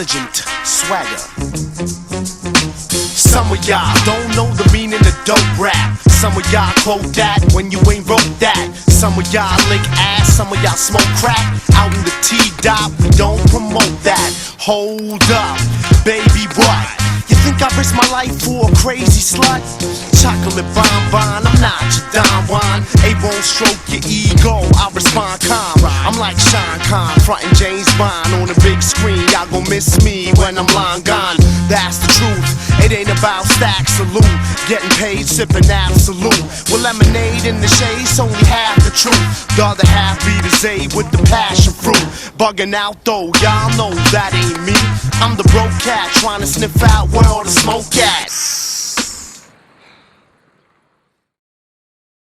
intelligent swagger. Some of y'all don't know the meaning of dope rap. Some of y'all quote that when you ain't wrote that. Some of y'all lick ass, some of y'all smoke crack. Out in the T-Dot, we don't promote that. Hold up, baby, what? You think I risk my life for a crazy slut? Chocolate bonbon, I'm not your Don Juan. A won't stroke your ego, I respond calm. I'm like Sean Conn, frontin' James Bond on the big screen. Y'all gon' miss me when I'm long gone. That's the truth, it ain't about stacks of loot. Getting paid, sippin' absolute. With lemonade in the shade's only half the truth. The other half be the Zayd with the passion fruit. Bugging out though, y'all know that ain't me. I'm the broke cat trying to sniff out where all the smoke at.